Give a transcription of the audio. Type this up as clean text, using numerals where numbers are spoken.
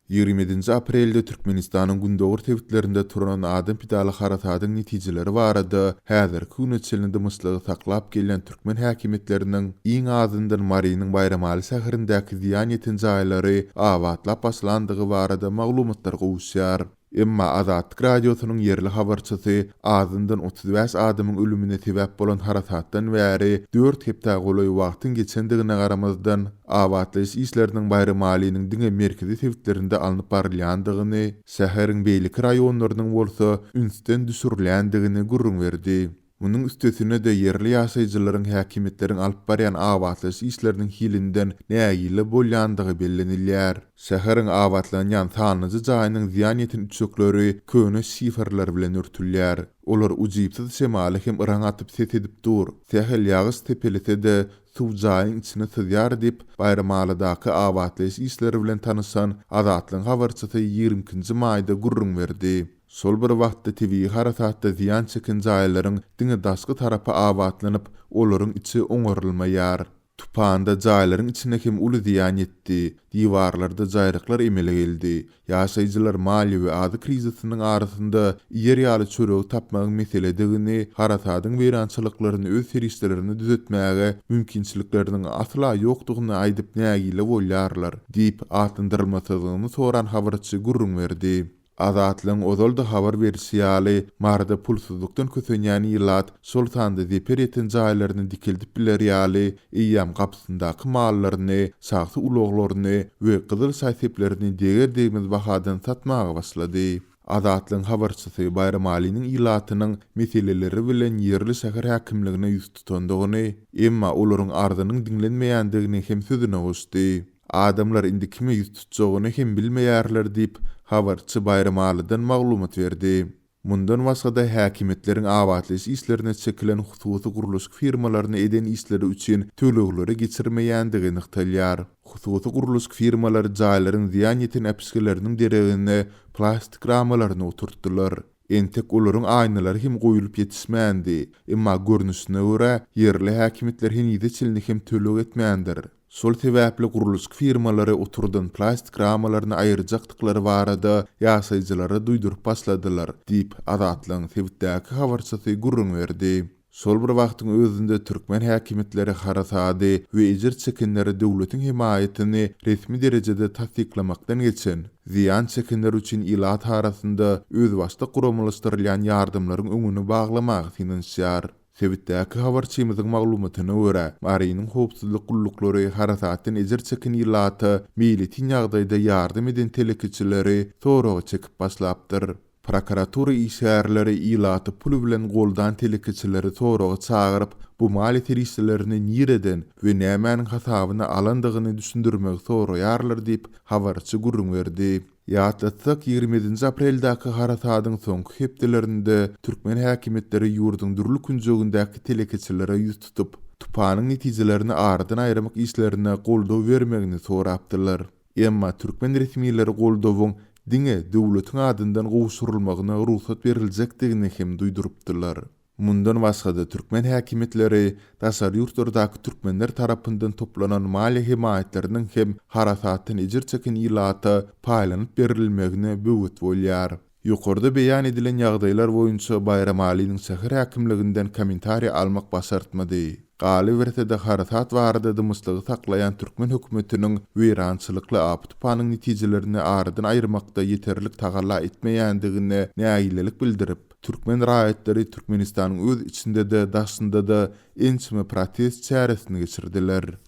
20 aprelde Türkmenistanyň gündöwür tewitlerinde turan adam pidaly haratadyň netijeleri barada häzirki günetçilinde myslygy saklap gelen türkmen häkimetleriniň iň azyndan Marynyň Bayramali şäherindäki ziýan eten jaýlary awatlap başlandygy barada maglumatlar gowşýar. Emma Azatlyk radiosynyň yerli habarçysy azyndan 35 adamyň ölümine sebäp bolan haratatdan bäri 4 hepta goly wagtyň geçendigine garamazdan awatlyş işleriniň Bayramalinyň diňe merkezi tewitlerinde alınıp barylýandygyny, şäheriň beýlik raýonlarynyň bolsa ünsden düşürilýändigini gurrun berdi. Munun üstesine de yerli ýaşaýjylaryň häkimetleriň alyp barýan awatlyş işleriniň hilinden nägile bolýandygy bellenilýär. Şäheriň awatlanýan sanyjy jaýynyň ziýan eten üçekleri köne şifrlar bilen örtülýär. Olar ujypsyz şemaly hem ıraň atyp ses edip dur. Sähel ýagyş tepelese de suw jaýyň içine sızýar diýip Bayramalidaky awatlyş işleri bilen tanyşan Azatlyň habarçysy 20-nji maýda gurrun berdi. Sol bir wagtda TV haratatda ziýan çeken jaýlaryň diňe daşky tarapy awatlanyp, olaryň içi oňarylmaýar. Tupanda jaýlaryň içine hem uly ziýan etdi. Diwarlarda jaýryklar emele geldi. Ýaşaýjylar maliýewi ady krizisynyň arasynda ýer ýaly çöregi tapmagyň meseledigini, haratadyň weýrançylyklaryny öz serişlerini düzetmäge mümkinçilikleriniň asla ýokdugyny aýdyp nägile bolýarlar diýip atındyrylmasygyny soran habarçy gurrun berdi. Azatlyň ozalda habar berýärli, marda pulsuzlukdan kösenýän ýylat sultanda zeper eten jaýlaryny dikildip bilerýärli, eýýam gapsyndaky mallaryny, şahsy uluglaryny we gyzyl saýseplerini deger degmez bahadan satmaga başlady. Azatlyň habarçysy Bayramalinyň ýylatynyň meseleleri bilen ýerli şäher häkimligine ýüz tutandygyny, emma olaryň ardynyň diňlenmeýändigini hem sözüne goşdy. Adamlar indi kime ýüz tutjagyny hem bilmeýärler diýip habarçy Bayramalydan maglumat berdi. Mundan başga häkimetleriň awatlyş işlerine çekilen hususy guruluş firmalaryny eden işleri üçin tölegleri geçirmeýändigini ykdylýar. Hususy guruluş firmalary jaýlaryň ziýan eten äpskeleriniň deregine plastik ramalaryny oturtdylar. Entek olaryň aýnalary hem goýulyp ýetişmändi, emma görnüşine görä yerli häkimetler henüde çilini hem töleg etmeýändir. Sol sebäpli guruluş firmalary oturdan plastik ramalaryny aýyrjakdyklary barada ýaşaýjylara duýdurup başladylar diýip Azatlyň Tewitdäki habarçysy gurrun berdi. Sol bir wagtyň özünde türkmen häkimetleri haratady we ejir çekenleri döwletiň himayetini resmi derejede tasdiklamakdan geçen, ziýan çekenler üçin ýylat arasynda öz başda guramlaşdyrylýan ýardymlaryň öňüni baglamak finansiýar. Tewitdäki habarçymyzyň maglumatyna görä, Marynyň howpsuzlyk gullukları haratatdan ejir çeken ýylaty meýletin ýagdaýda ýardym eden telekiçileri soragy çekip başlapdyr. Prokuratura işgärleri ýylaty pul bilen goldan telekiçileri soragy çagyryp, bu mali terişlerini nireden we nämäniň hasabyna alandygyny düşündirmek soraýarlar diýip habarçy gurrun berdi. Ýatlatsak 20 apreldaky haratadyň soňky hepdelerinde türkmen häkimetleri ýurduň durly künjegindäki telekiçilere ýüz tutup, tupanyň netijelerini aradan aýrymak işlerine goldaw bermegini sorapdylar. Emma türkmen resmiýetleri goldawyň diňe döwletiň adyndan gowşurulmagyna ruhsat beriljakdigini hem duýdurupdylar. Mundan başga da türkmen häkimetleri daşary ýurtlardaky türkmenler tarapyndan toplanan mali himayetleriň hem haratatdan ejir çeken ýylata paýlanyp berilmegine böwet bolýar. Ýokarda beýan edilen ýagdaýlar boýunça Bayramalinyň şäher häkimliginden kommentariýa almak başartmady. Galy berse de haratat barada myslygy saklayan türkmen hökümetiniň weýrançylykly aptupanyň netijelerini aradan aýyrmakda ýeterlik tagalla etmeýändigine nägilelik bildirip, türkmen raýatları Türkmenistanyň öz içinde de daşynda da ençime protest çäresini geçirdiler.